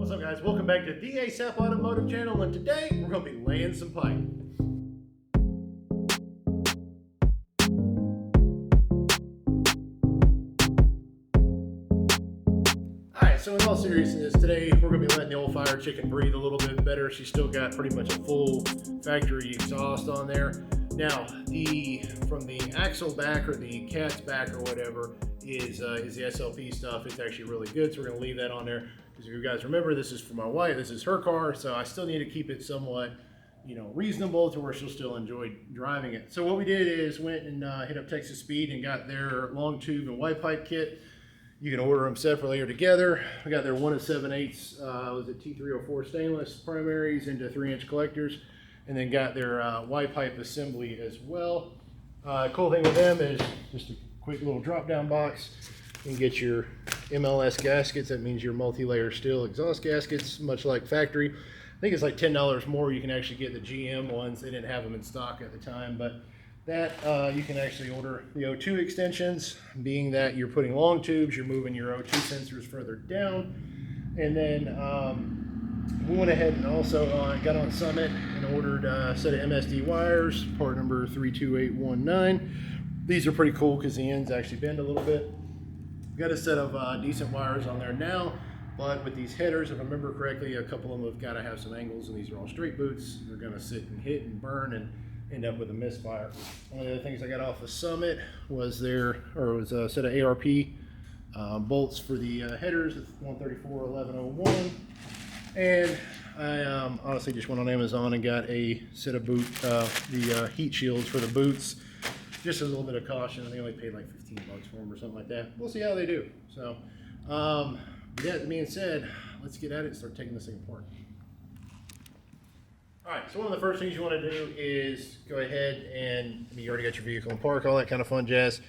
What's up, guys? Welcome back to the ASAP Automotive channel, and today we're going to be laying some pipe. Alright, so in all seriousness, today we're going to be letting the old Fire Chicken breathe a little bit better. She's still got pretty much a full factory exhaust on there. Now, from the axle back, or the cat's back, or whatever, is the SLP stuff. It's actually really good, so we're going to leave that on there. Because if you guys remember, this is for my wife, this is her car, so I still need to keep it somewhat, reasonable to where she'll still enjoy driving it. So what we did is went and hit up Texas Speed and got their long tube and white pipe kit. You can order them separately or together. We got their 1 7/8 was it T304 stainless primaries into 3-inch collectors, and then got their white pipe assembly as well. Cool thing with them is just a quick little drop down box. You can get your MLS gaskets. That means your multi-layer steel exhaust gaskets, much like factory. I think it's like $10 more. You can actually get the GM ones. They didn't have them in stock at the time, but that you can actually order the O2 extensions, being that you're putting long tubes, you're moving your O2 sensors further down. And then we went ahead and also got on Summit and ordered a set of MSD wires, part number 32819. These are pretty cool because the ends actually bend a little bit. Got a set of decent wires on there now, but with these headers, if I remember correctly, a couple of them have got to have some angles, and these are all straight boots. They're going to sit and hit and burn and end up with a misfire. One of the other things I got off of Summit was a set of ARP bolts for the headers, 134-1101, and I honestly just went on Amazon and got a set of the heat shields for the boots. Just as a little bit of caution. They only paid like $15 for them or something like that. We'll see how they do. So, that being said, let's get at it and start taking this thing apart. All right, so one of the first things you want to do is go ahead and, you already got your vehicle in park, all that kind of fun jazz.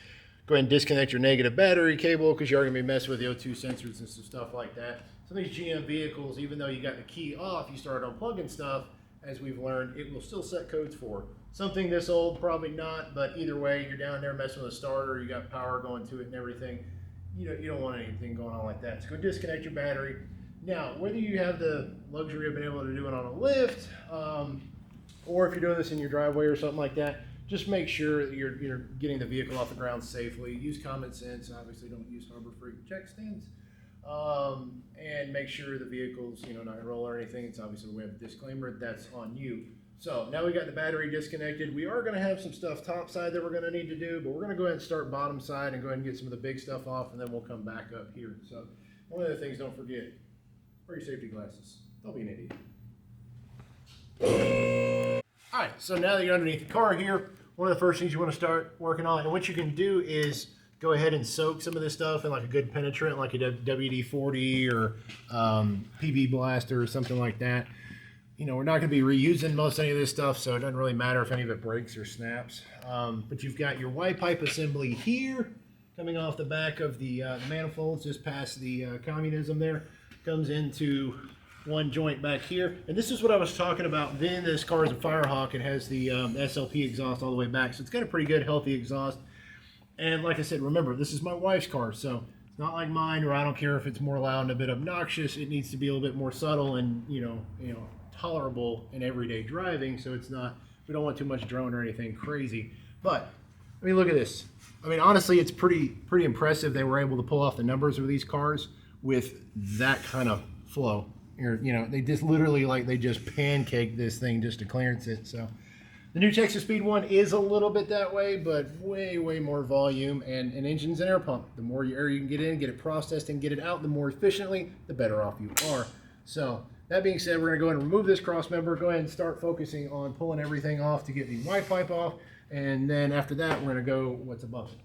Go ahead and disconnect your negative battery cable, because you're going to be messing with the O2 sensors and some stuff like that. Some of these GM vehicles, even though you got the key off, you start unplugging stuff, as we've learned, it will still set codes for. Something this old, probably not, but either way, you're down there messing with a starter, you got power going to it and everything. You don't want anything going on like that. So go disconnect your battery. Now, whether you have the luxury of being able to do it on a lift, or if you're doing this in your driveway or something like that, just make sure that you're getting the vehicle off the ground safely. Use common sense. Obviously, don't use Harbor Freight check stands. And make sure the vehicle's not gonna roll or anything. It's obviously, we have a disclaimer, that's on you. So now we got the battery disconnected. We are gonna have some stuff top side that we're gonna need to do, but we're gonna go ahead and start bottom side and go ahead and get some of the big stuff off, and then we'll come back up here. So one of the things, don't forget, wear your safety glasses. Don't be an idiot. All right, so now that you're underneath the car here, one of the first things you want to start working on, and what you can do is go ahead and soak some of this stuff in like a good penetrant, like a WD-40 or PB Blaster or something like that. We're not going to be reusing most any of this stuff, so it doesn't really matter if any of it breaks or snaps. But you've got your white pipe assembly here, coming off the back of the manifolds, just past the communism there. Comes into one joint back here. And this is what I was talking about. Then this car is a FireHawk. It has the SLP exhaust all the way back, so it's got a pretty good, healthy exhaust. And like I said, remember, this is my wife's car, so it's not like mine, where I don't care if it's more loud and a bit obnoxious. It needs to be a little bit more subtle and tolerable in everyday driving, so it's not, we don't want too much drone or anything crazy. But I mean, look at this. I mean, honestly, it's pretty impressive they were able to pull off the numbers of these cars with that kind of flow. They just literally, like, they just pancaked this thing just to clearance it. So the new Texas Speed one is a little bit that way, but way more volume and an engine's an air pump. The more air you can get in, get it processed, and get it out, the more efficiently, the better off you are. So that being said, we're going to go ahead and remove this cross member, go ahead and start focusing on pulling everything off to get the white pipe off, and then after that, we're going to go what's above it.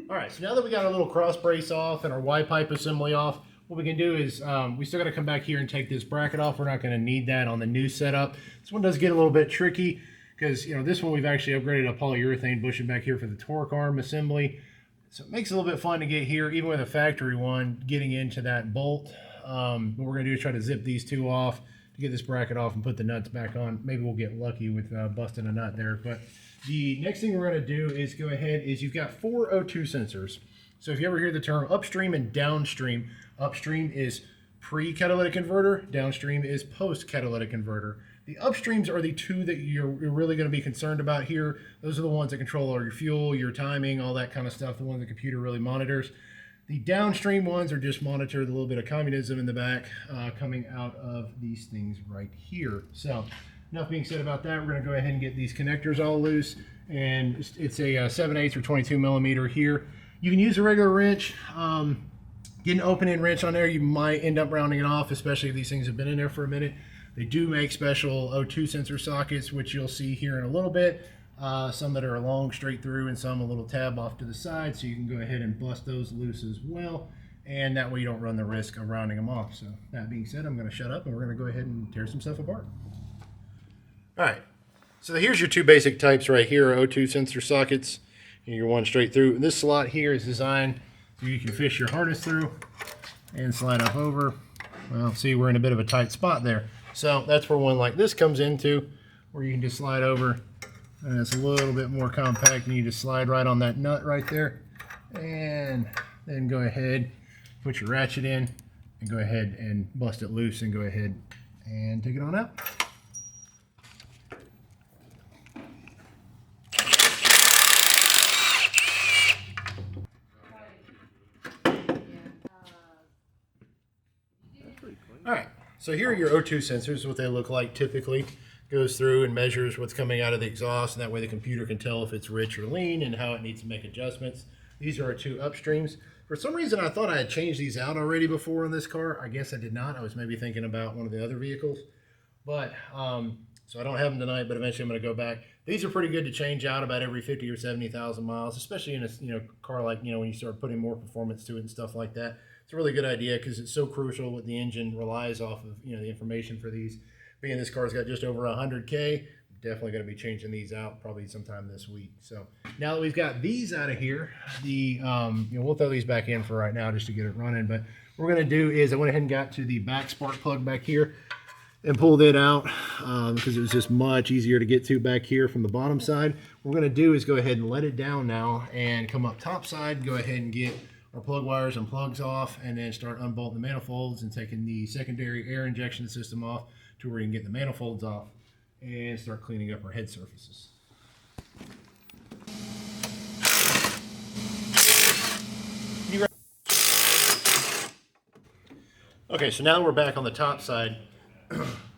All right, so now that we got our little cross brace off and our Y pipe assembly off, what we can do is we still got to come back here and take this bracket off. We're not going to need that on the new setup. This one does get a little bit tricky because this one we've actually upgraded a polyurethane bushing back here for the torque arm assembly. So it makes it a little bit fun to get here, even with a factory one, getting into that bolt. What we're going to do is try to zip these two off to get this bracket off and put the nuts back on. Maybe we'll get lucky with busting a nut there. But the next thing we're going to do is go ahead is you've got 4 O2 sensors. So if you ever hear the term upstream and downstream, upstream is pre-catalytic converter, downstream is post-catalytic converter. The upstreams are the two that you're really going to be concerned about here. Those are the ones that control all your fuel, your timing, all that kind of stuff, the ones the computer really monitors. The downstream ones are just monitor the little bit of communism in the back coming out of these things right here. So enough being said about that. We're going to go ahead and get these connectors all loose. And it's a 7/8 or 22 millimeter here. You can use a regular wrench. Get an open-end wrench on there. You might end up rounding it off, especially if these things have been in there for a minute. They do make special O2 sensor sockets, which you'll see here in a little bit. Some that are long straight through and some a little tab off to the side, so you can go ahead and bust those loose as well. And that way you don't run the risk of rounding them off. So that being said, I'm going to shut up and we're going to go ahead and tear some stuff apart. All right, so here's your two basic types right here, O2 sensor sockets. Your one straight through. This slot here is designed so you can fish your harness through and slide up over. Well, see, we're in a bit of a tight spot there. So that's where one like this comes into, where you can just slide over, and it's a little bit more compact, and you just slide right on that nut right there, and then go ahead, put your ratchet in, and go ahead and bust it loose, and go ahead and take it on out. All right, so here are your O2 sensors, what they look like typically. Goes through and measures what's coming out of the exhaust, and that way the computer can tell if it's rich or lean and how it needs to make adjustments. These are our two upstreams. For some reason, I thought I had changed these out already before in this car. I guess I did not. I was maybe thinking about one of the other vehicles. But, so I don't have them tonight, but eventually I'm going to go back. These are pretty good to change out about every 50 or 70,000 miles, especially in a car like, when you start putting more performance to it and stuff like that. It's a really good idea because it's so crucial what the engine relies off of, the information for these. Being this car's got just over 100K, definitely going to be changing these out probably sometime this week. So now that we've got these out of here, we'll throw these back in for right now just to get it running. But what we're going to do is I went ahead and got to the back spark plug back here and pulled it out because it was just much easier to get to back here from the bottom side. What we're going to do is go ahead and let it down now and come up top side, go ahead and get our plug wires and plugs off, and then start unbolting the manifolds and taking the secondary air injection system off to where you can get the manifolds off and start cleaning up our head surfaces. Okay, so now we're back on the top side.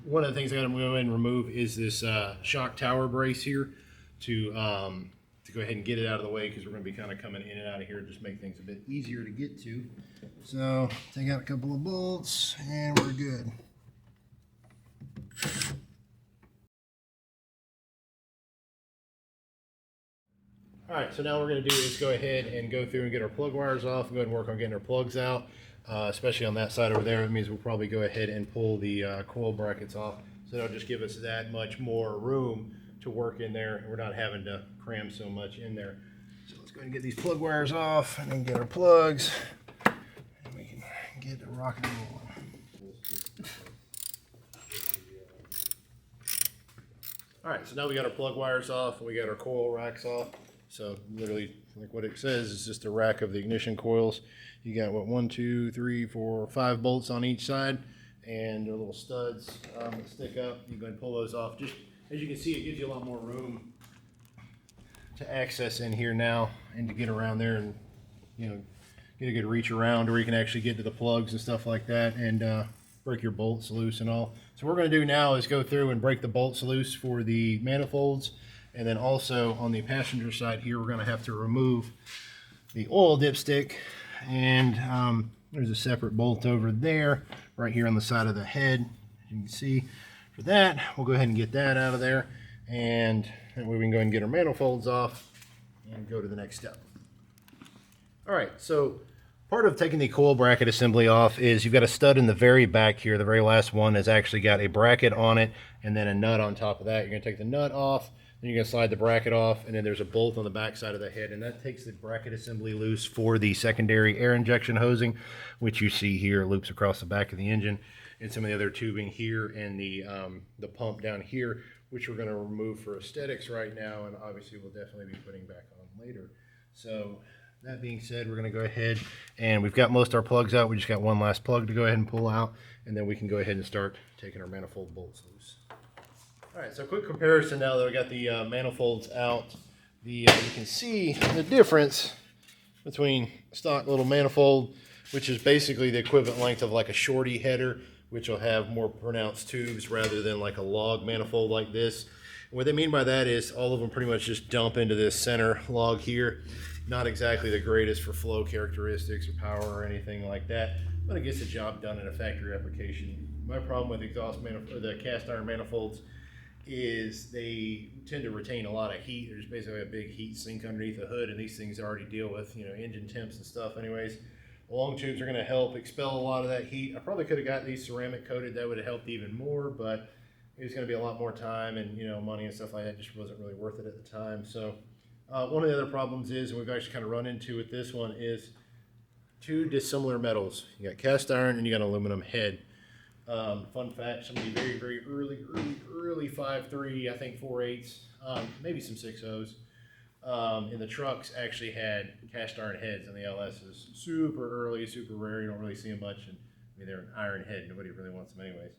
One of the things I got to go ahead and remove is this shock tower brace here to go ahead and get it out of the way, because we're going to be kind of coming in and out of here to just make things a bit easier to get to. So take out a couple of bolts and we're good. All right, so now what we're going to do is go ahead and go through and get our plug wires off and go ahead and work on getting our plugs out, especially on that side over there. It means we'll probably go ahead and pull the coil brackets off, so that'll just give us that much more room to work in there, and we're not having to cram so much in there. So let's go ahead and get these plug wires off and then get our plugs, and we can get the rocket rolling. All right, so now we got our plug wires off and we got our coil racks off. So literally, like what it says, is just a rack of the ignition coils. You got what, 1, 2, 3, 4, 5 bolts on each side, and their little studs that stick up. You go ahead and pull those off. Just as you can see, it gives you a lot more room to access in here now and to get around there and get a good reach around, where you can actually get to the plugs and stuff like that and break your bolts loose and all. So what we're going to do now is go through and break the bolts loose for the manifolds, and then also on the passenger side here, we're going to have to remove the oil dipstick, and there's a separate bolt over there right here on the side of the head, as you can see. For that, we'll go ahead and get that out of there, and that way we can go ahead and get our manifolds off and go to the next step. All right, so part of taking the coil bracket assembly off is you've got a stud in the very back here. The very last one has actually got a bracket on it and then a nut on top of that. You're going to take the nut off, Then you're going to slide the bracket off, and then there's a bolt on the back side of the head, and that takes the bracket assembly loose for the secondary air injection hosing, which you see here loops across the back of the engine, and some of the other tubing here, and the pump down here, which we're going to remove for aesthetics right now, and obviously we'll definitely be putting back on later. So that being said, we're going to go ahead, and we've got most of our plugs out. We just got one last plug to go ahead and pull out, and then we can go ahead and start taking our manifold bolts loose. All right, so quick comparison now that we got the manifolds out. You can see the difference between stock little manifold, which is basically the equivalent length of like a shorty header, which will have more pronounced tubes rather than like a log manifold like this. And what they mean by that is all of them pretty much just dump into this center log here. Not exactly the greatest for flow characteristics or power or anything like that, but it gets the job done in a factory application. My problem with exhaust manifold, the cast iron manifolds, is they tend to retain a lot of heat. There's basically a big heat sink underneath the hood, and these things already deal with, you know, engine temps and stuff anyways. The long tubes are going to help expel a lot of that heat. I probably could have got these ceramic coated. That would have helped even more, but it was going to be a lot more time and, you know, money and stuff like that. Just wasn't really worth it at the time. So one of the other problems is, and we've actually kind of run into with this one, is two dissimilar metals. You got cast iron and you got aluminum head. Fun fact, some of the very early 5.3, I think 4.8s, maybe some 6.0s, in the trucks actually had cast iron heads, and the LSs super early, super rare. You don't really see them much, and I mean, they're an iron head. Nobody really wants them anyways.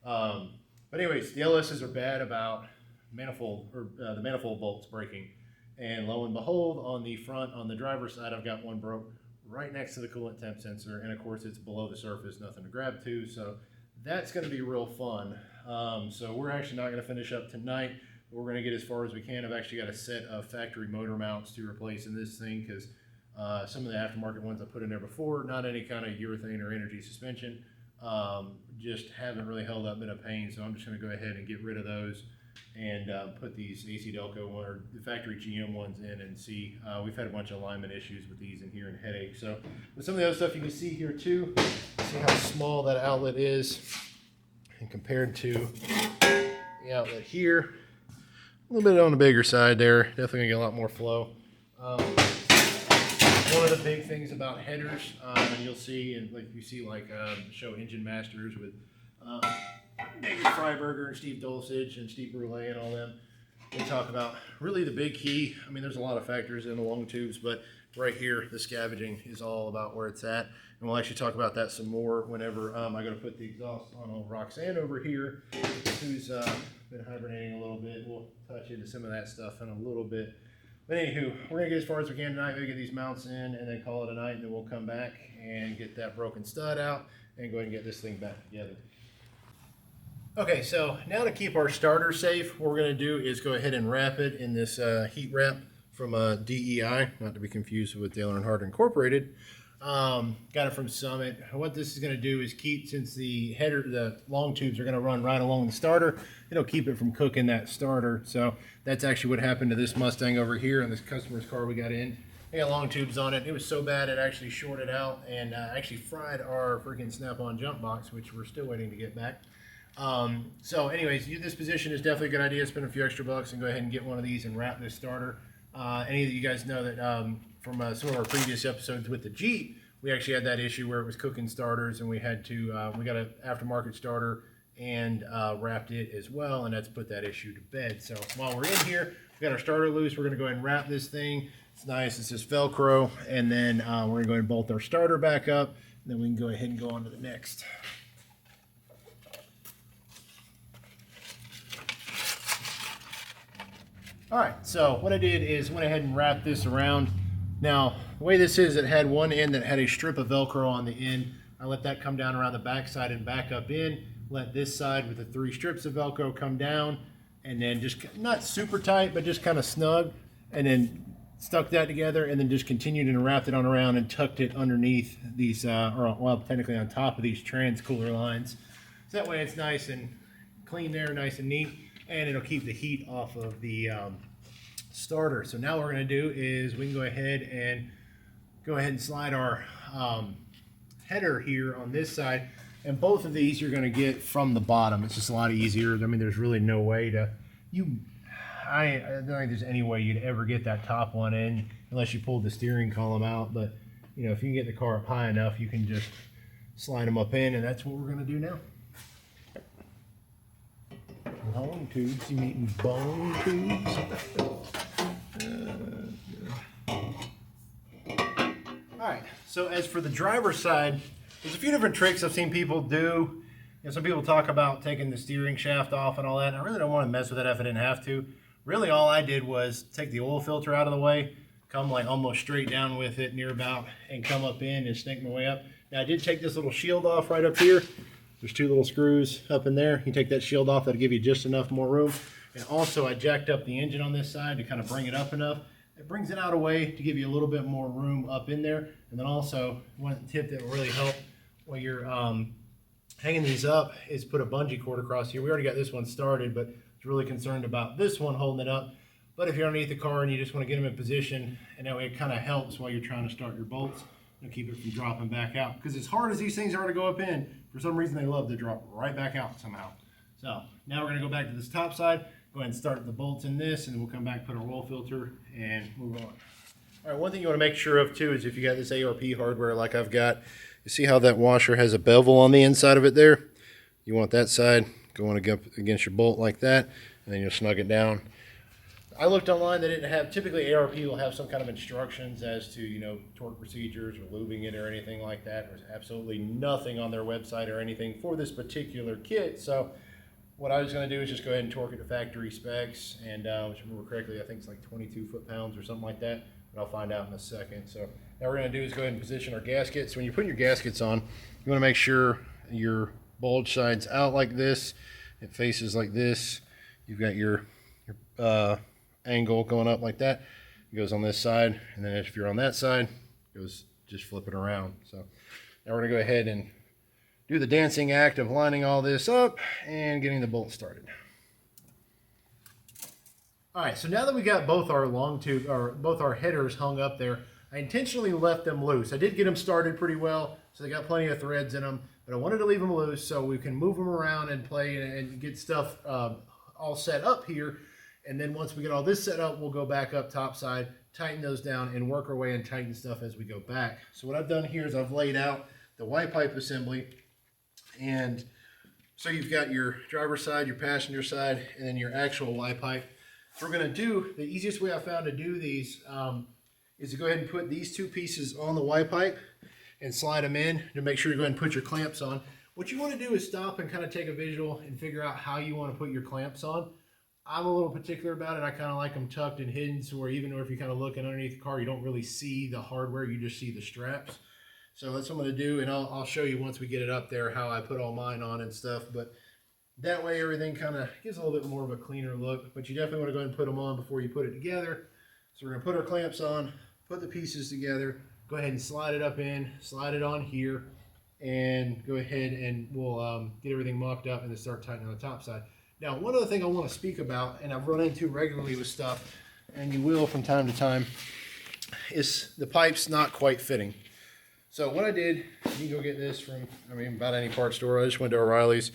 But anyways, the LSs are bad about manifold, or the manifold bolts breaking, and lo and behold, on the front, on the driver's side, I've got one broke right next to the coolant temp sensor, and of course it's below the surface, nothing to grab to, so that's going to be real fun. So we're actually not going to finish up tonight. We're going to get as far as we can. I've actually got a set of factory motor mounts to replace in this thing, because some of the aftermarket ones I put in there before, not any kind of urethane or energy suspension, just haven't really held up, been a pain. So I'm just going to go ahead and get rid of those and put these AC Delco one, or the factory GM ones in, and see. We've had a bunch of alignment issues with these in here and headaches. So with some of the other stuff you can see here too, see how small that outlet is, and compared to the outlet here, a little bit on the bigger side there. Definitely gonna get a lot more flow. One of the big things about headers, and you'll see, and like you see, like show Engine Masters with David Freiberger and Steve Dulcich and Steve Brule and all them. They talk about really the big key. I mean, there's a lot of factors in the long tubes, but right here, the scavenging is all about where it's at. And we'll actually talk about that some more whenever I go to put the exhaust on old Roxanne over here, who's been hibernating a little bit. We'll touch into some of that stuff in a little bit. But anywho, we're gonna get as far as we can tonight. We'll get these mounts in and then call it a night, and then we'll come back and get that broken stud out and go ahead and get this thing back together. Okay, so now to keep our starter safe, what we're going to do is go ahead and wrap it in this heat wrap from DEI, not to be confused with Dale Earnhardt Incorporated. Got it from Summit. What this is going to do is keep, since the header, the long tubes are going to run right along the starter, it'll keep it from cooking that starter. So that's actually what happened to this Mustang over here and this customer's car we got in. They got long tubes on it. It was so bad it actually shorted out and actually fried our freaking Snap-on jump box, which we're still waiting to get back. So anyways, this position is definitely a good idea. Spend a few extra bucks and go ahead and get one of these and wrap this starter. Any of you guys know that from some of our previous episodes with the Jeep, we actually had that issue where it was cooking starters, and we had to we got an aftermarket starter and wrapped it as well, and that's put that issue to bed. So while we're in here, we got our starter loose. We're going to go ahead and wrap this thing. It's nice. It's just Velcro, and then we're going to go ahead and bolt our starter back up, and then we can go ahead and go on to the next. All right, so what I did is went ahead and wrapped this around. Now, the way this is, it had one end that had a strip of Velcro on the end. I let that come down around the back side and back up in. Let this side with the 3 strips of Velcro come down, and then just not super tight, but just kind of snug, and then stuck that together, and then just continued and wrapped it on around and tucked it underneath these, or well, technically on top of these trans cooler lines. So that way it's nice and clean there, nice and neat. And it'll keep the heat off of the starter. So now what we're going to do is we can go ahead and slide our header here on this side, and both of these you're going to get from the bottom. It's just a lot easier. I mean, there's really no way to I don't think there's any way you'd ever get that top one in unless you pulled the steering column out. But you know, if you can get the car up high enough, you can just slide them up in, and that's what we're going to do now. Bone tubes, you mean bone tubes? Alright, so as for the driver's side, there's a few different tricks I've seen people do. You know, some people talk about taking the steering shaft off and all that, and I really don't want to mess with that if I didn't have to. Really all I did was take the oil filter out of the way, come like almost straight down with it near about, and come up in and snake my way up. Now I did take this little shield off right up here. There's two little screws up in there. You take that shield off, that'll give you just enough more room. And also I jacked up the engine on this side to kind of bring it up enough. It brings it out a way to give you a little bit more room up in there. And then also one tip that will really help while you're hanging these up is put a bungee cord across here. We already got this one started, but I was really concerned about this one holding it up. But if you're underneath the car and you just want to get them in position, and that way it kind of helps while you're trying to start your bolts and keep it from dropping back out. Because as hard as these things are to go up in, for some reason they love to drop right back out somehow. So now we're going to go back to this top side, go ahead and start the bolts in this, and then we'll come back, put our oil filter, and move on. All right, one thing you want to make sure of too is if you got this ARP hardware like I've got, you see how that washer has a bevel on the inside of it there? You want that side going up against your bolt like that, and then you'll snug it down. I looked online, they didn't have, typically ARP will have some kind of instructions as to, you know, torque procedures or lubing it or anything like that. There's absolutely nothing on their website or anything for this particular kit. So what I was going to do is just go ahead and torque it to factory specs, and if I remember correctly, I think it's like 22 foot-pounds or something like that, but I'll find out in a second. So now what we're going to do is go ahead and position our gaskets. So when you're putting your gaskets on, you want to make sure your bulge side's out like this, it faces like this, you've got your angle going up like that. It goes on this side, and then if you're on that side, it goes just flip it around. So now we're going to go ahead and do the dancing act of lining all this up and getting the bolt started. All right, so now that we got both our long tube, or both our headers hung up there, I intentionally left them loose. I did get them started pretty well, so they got plenty of threads in them, but I wanted to leave them loose so we can move them around and play and get stuff all set up here. And then once we get all this set up, we'll go back up top side, tighten those down, and work our way and tighten stuff as we go back. So what I've done here is I've laid out the Y pipe assembly. And so you've got your driver's side, your passenger side, and then your actual Y pipe. So we're going to do, the easiest way I found to do these is to go ahead and put these two pieces on the Y pipe and slide them in to make sure you go ahead and put your clamps on. What you want to do is stop and kind of take a visual and figure out how you want to put your clamps on. I'm a little particular about it. I kind of like them tucked and hidden, so where even if you're kind of looking underneath the car, you don't really see the hardware, you just see the straps. So that's what I'm going to do, and I'll show you once we get it up there how I put all mine on and stuff. But that way everything kind of gives a little bit more of a cleaner look. But you definitely want to go ahead and put them on before you put it together. So we're going to put our clamps on, put the pieces together, go ahead and slide it up in, slide it on here, and go ahead and we'll get everything mocked up and then start tightening on the top side. Now, one other thing I want to speak about, and I've run into regularly with stuff, and you will from time to time, is the pipe's not quite fitting. So what I did, you can go get this from, about any parts store. I just went to O'Reilly's.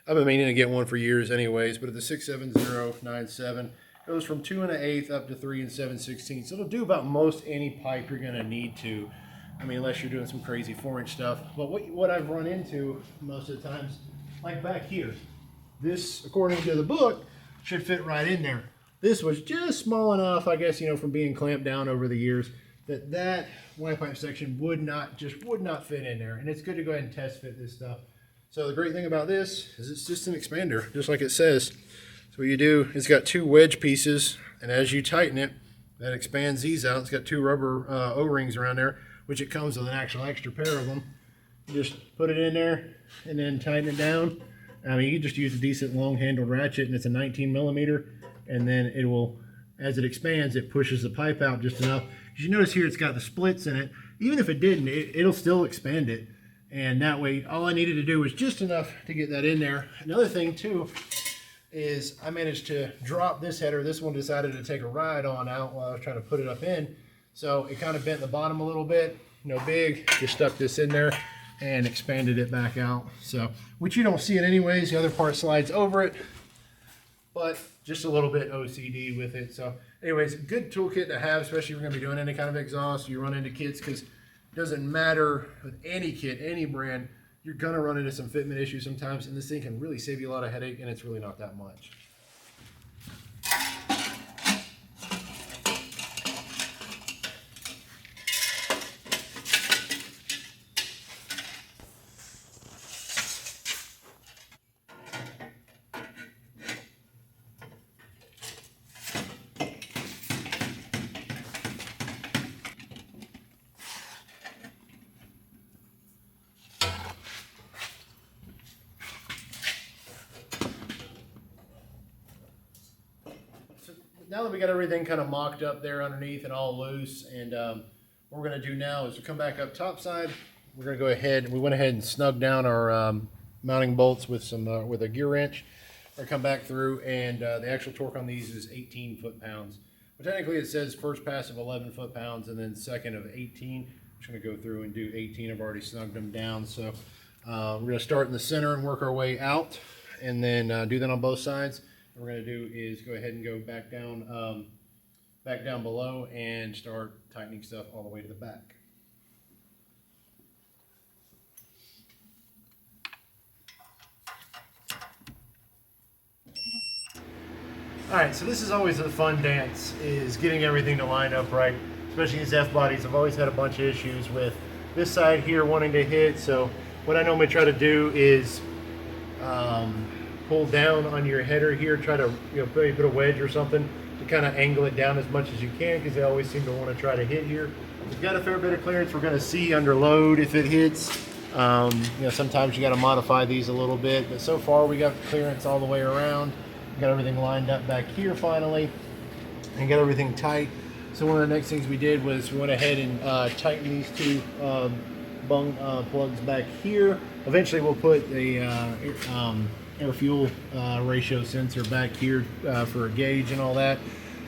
I've been meaning to get one for years anyways, but at the 67097, it goes from 2 1/8 up to 3 7/16. So it'll do about most any pipe you're going to need to, unless you're doing some crazy 4-inch stuff. But what I've run into most of the times, like back here, this, according to the book, should fit right in there. This was just small enough, I guess, from being clamped down over the years, that Y pipe section would not fit in there. And it's good to go ahead and test fit this stuff. So the great thing about this is it's just an expander, just like it says. So what you do, it's got 2 wedge pieces, and as you tighten it, that expands these out. It's got 2 rubber O-rings around there, which it comes with an actual extra pair of them. You just put it in there and then tighten it down. You can just use a decent long-handled ratchet, and it's a 19mm, and then it will, as it expands, it pushes the pipe out just enough. As you notice here, it's got the splits in it. Even if it didn't, it'll still expand it, and that way, all I needed to do was just enough to get that in there. Another thing, too, is I managed to drop this header. This one decided to take a ride on out while I was trying to put it up in, so it kind of bent the bottom a little bit. No big, just stuck this in there and expanded it back out. So, which you don't see it anyways, the other part slides over it. but just a little bit OCD with it. So anyways, good toolkit to have, especially if you're gonna be doing any kind of exhaust, you run into kits, because it doesn't matter with any kit, any brand, you're gonna run into some fitment issues sometimes, and this thing can really save you a lot of headache, and it's really not that much. Now that we got everything kind of mocked up there underneath and all loose, and what we're going to do now is we come back up top side. We're going to go ahead, we went ahead and snugged down our mounting bolts with some with a gear wrench. We're going to come back through, and the actual torque on these is 18 foot-pounds. But technically it says first pass of 11 foot-pounds and then second of 18. I'm just going to go through and do 18. I've already snugged them down. So we're going to start in the center and work our way out, and then do that on both sides. What we're going to do is go ahead and go back down below and start tightening stuff all the way to the back. All right, so this is always a fun dance, is getting everything to line up right, especially these F-bodies. I've always had a bunch of issues with this side here wanting to hit, so what I normally try to do is pull down on your header here, try to maybe put a wedge or something to kind of angle it down as much as you can, because they always seem to want to try to hit here. We've got a fair bit of clearance. We're going to see under load if it hits. Sometimes you got to modify these a little bit, but so far we got clearance all the way around. Got everything lined up back here finally, and got everything tight. So one of the next things we did was we went ahead and tighten these two bung plugs back here. Eventually we'll put the air fuel ratio sensor back here for a gauge and all that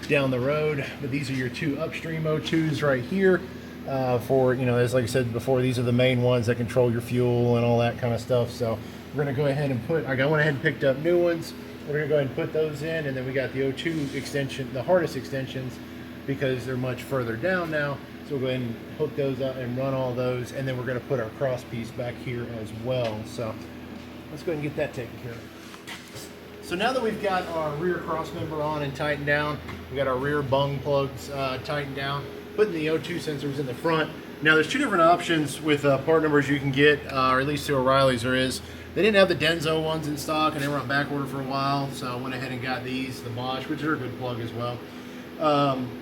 down the road. But these are your two upstream O2s right here for, as like I said before, these are the main ones that control your fuel and all that kind of stuff. So we're going to go ahead and put, I went ahead and picked up new ones. We're going to go ahead and put those in, and then we got the O2 extension, the hardest extensions, because they're much further down now. So we'll go ahead and hook those up and run all those, and then we're going to put our cross piece back here as well. So let's go ahead and get that taken care of. So now that we've got our rear cross member on and tightened down, we got our rear bung plugs tightened down, putting the O2 sensors in the front. Now there's two different options with part numbers you can get, or at least through O'Reilly's there is. They didn't have the Denso ones in stock, and they were on back order for a while, so I went ahead and got these, the Bosch, which are a good plug as well.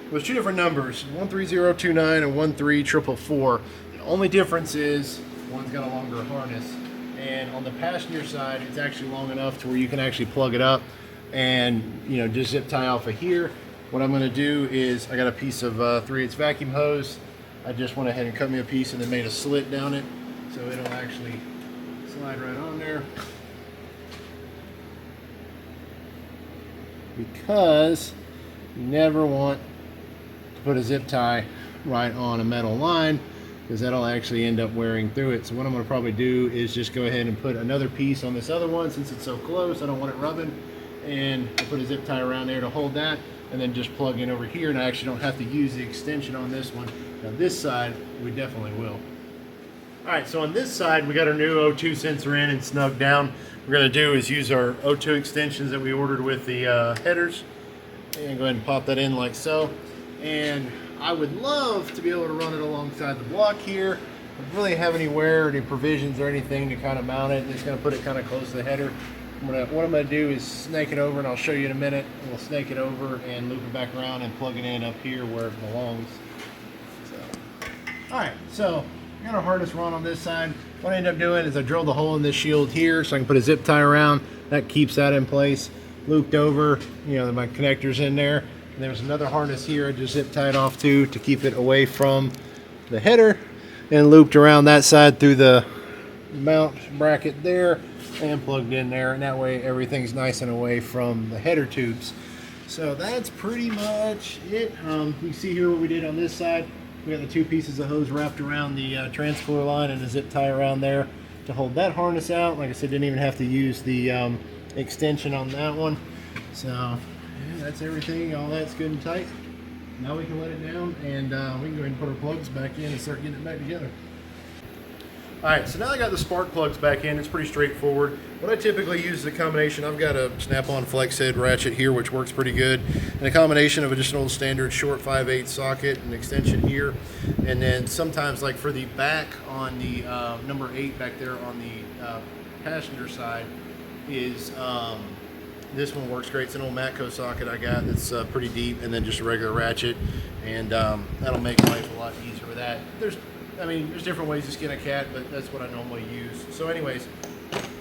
There's two different numbers, 13029 and 13444. The only difference is one's got a longer harness, and on the passenger side, it's actually long enough to where you can actually plug it up and just zip tie off of here. What I'm going to do is, I got a piece of 3/8 vacuum hose. I just went ahead and cut me a piece and then made a slit down it, so it'll actually slide right on there, because you never want to put a zip tie right on a metal line, because that'll actually end up wearing through it. So what I'm going to probably do is just go ahead and put another piece on this other one, since it's so close I don't want it rubbing, and I'll put a zip tie around there to hold that, and then just plug in over here, and I actually don't have to use the extension on this one. Now this side we definitely will. Alright, so on this side we got our new O2 sensor in and snugged down. What we're going to do is use our O2 extensions that we ordered with the headers, and go ahead and pop that in like so. And I would love to be able to run it alongside the block here. I don't really have anywhere, any provisions or anything to kind of mount it. I'm just going to put it kind of close to the header. What I'm going to do is snake it over, and I'll show you in a minute. We'll snake it over and loop it back around and plug it in up here where it belongs. Alright, so I got our harness run on this side. What I end up doing is I drilled a hole in this shield here so I can put a zip tie around. That keeps that in place. Looped over, my connector's in there. And there's another harness here I just zip tied off to keep it away from the header. And looped around that side through the mount bracket there and plugged in there. And that way everything's nice and away from the header tubes. So that's pretty much it. You see here what we did on this side. We got the two pieces of hose wrapped around the transfer line and a zip tie around there to hold that harness out. Like I said, didn't even have to use the extension on that one. So yeah, that's everything. All that's good and tight. Now we can let it down, and we can go ahead and put our plugs back in and start getting it back together. Alright, so now I got the spark plugs back in. It's pretty straightforward. What I typically use is a combination. I've got a snap-on flex head ratchet here, which works pretty good, and a combination of just an old standard short 5/8 socket, an extension here, and then sometimes, like for the back on the number 8 back there on the passenger side, is this one works great. It's an old Matco socket I got that's pretty deep, and then just a regular ratchet, and that'll make life a lot easier with that. There's different ways to skin a cat, but that's what I normally use. So anyways,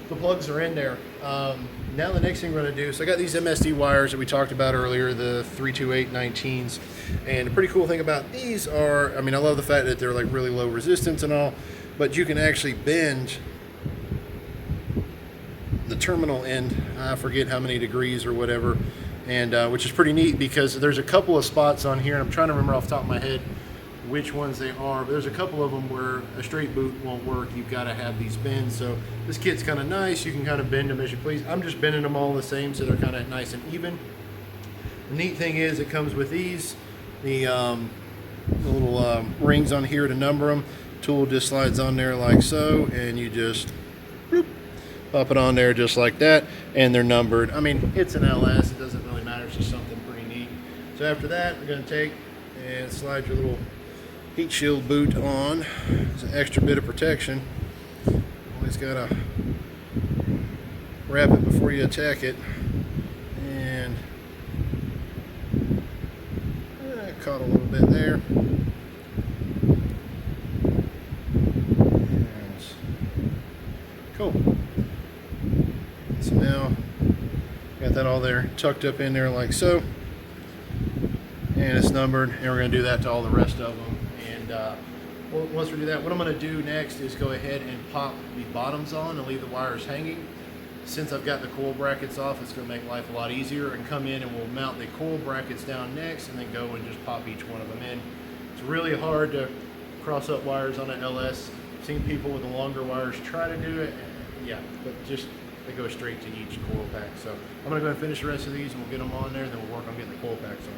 the plugs are in there. Now the next thing we're going to do, so I got these MSD wires that we talked about earlier, the 32819s, and the pretty cool thing about these are, I love the fact that they're like really low resistance and all, but you can actually bend the terminal end, I forget how many degrees or whatever, and which is pretty neat because there's a couple of spots on here, and I'm trying to remember off the top of my head which ones they are, but there's a couple of them where a straight boot won't work. You've got to have these bends. So this kit's kind of nice. You can kind of bend them as you please. I'm just bending them all the same so they're kind of nice and even. The neat thing is it comes with these, the little rings on here to number them. Tool just slides on there like so, and you just whoop, pop it on there just like that, and they're numbered. It's an LS. It doesn't really matter. It's just something pretty neat. So after that, we're going to take and slide your little heat shield boot on. It's an extra bit of protection. Always gotta wrap it before you attack it. And caught a little bit there. Yes. Cool. So now got that all there tucked up in there like so. And it's numbered, and we're going to do that to all the rest of them. And once we do that, what I'm going to do next is go ahead and pop the bottoms on and leave the wires hanging. Since I've got the coil brackets off, it's going to make life a lot easier, and come in and we'll mount the coil brackets down next and then go and just pop each one of them in. It's really hard to cross up wires on an LS. I've seen people with the longer wires try to do it, yeah, but just they go straight to each coil pack. So I'm going to go ahead and finish the rest of these, and we'll get them on there, and then we'll work on getting the coil packs on.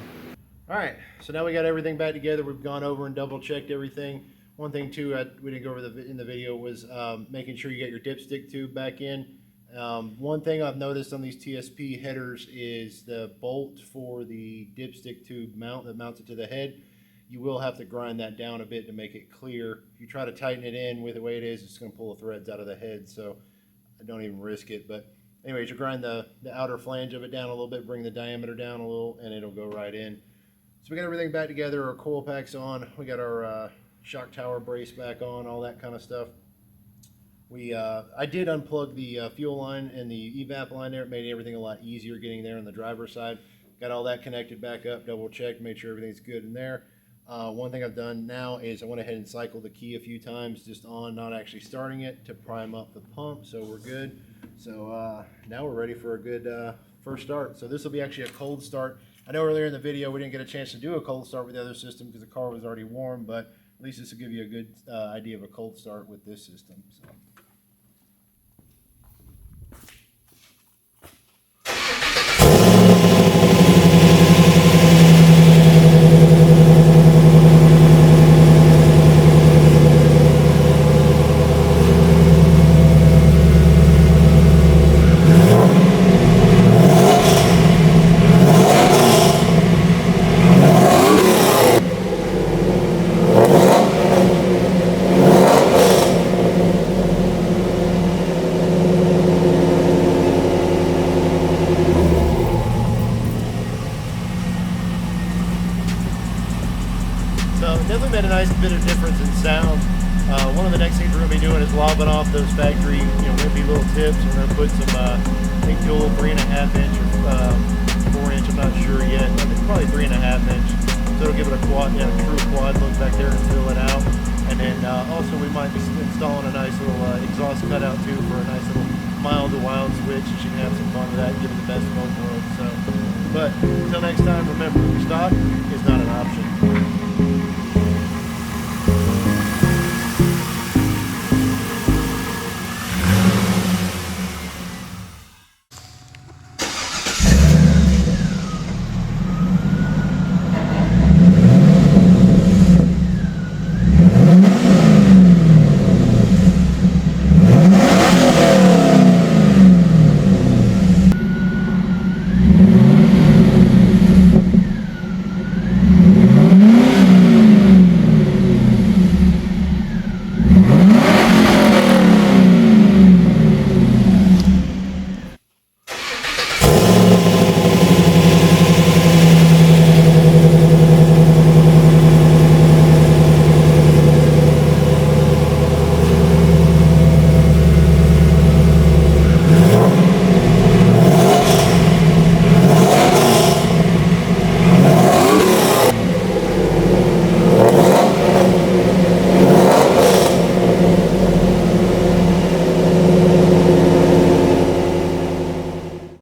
Alright, so now we got everything back together. We've gone over and double checked everything. One thing too we didn't go over in the video was making sure you get your dipstick tube back in. One thing I've noticed on these TSP headers is the bolt for the dipstick tube mount that mounts it to the head. You will have to grind that down a bit to make it clear. If you try to tighten it in with the way it is, it's going to pull the threads out of the head, so I don't even risk it. But anyways, you grind the outer flange of it down a little bit, bring the diameter down a little, and it'll go right in. So we got everything back together, our coil packs on, we got our shock tower brace back on, all that kind of stuff. I did unplug the fuel line and the evap line there. It made everything a lot easier getting there on the driver's side. Got all that connected back up, double checked, made sure everything's good in there. One thing I've done now is I went ahead and cycled the key a few times just on, not actually starting it, to prime up the pump, so we're good. So now we're ready for a good first start. So this will be actually a cold start. I know earlier in the video we didn't get a chance to do a cold start with the other system because the car was already warm, but at least this will give you a good idea of a cold start with this system. So. Definitely made a nice bit of difference in sound. One of the next things we're going to be doing is lobbing off those factory, wimpy little tips. We're going to put some, I think, dual 3.5 inch or 4 inch. I'm not sure yet. I think probably 3.5 inch. So it'll give it a quad, true quad look back there and fill it out. And then also we might be installing a nice little exhaust cutout too for a nice little mild to wild switch. So you can have some fun with that and give it the best of both worlds. So, but until next time, remember, stock is not an option.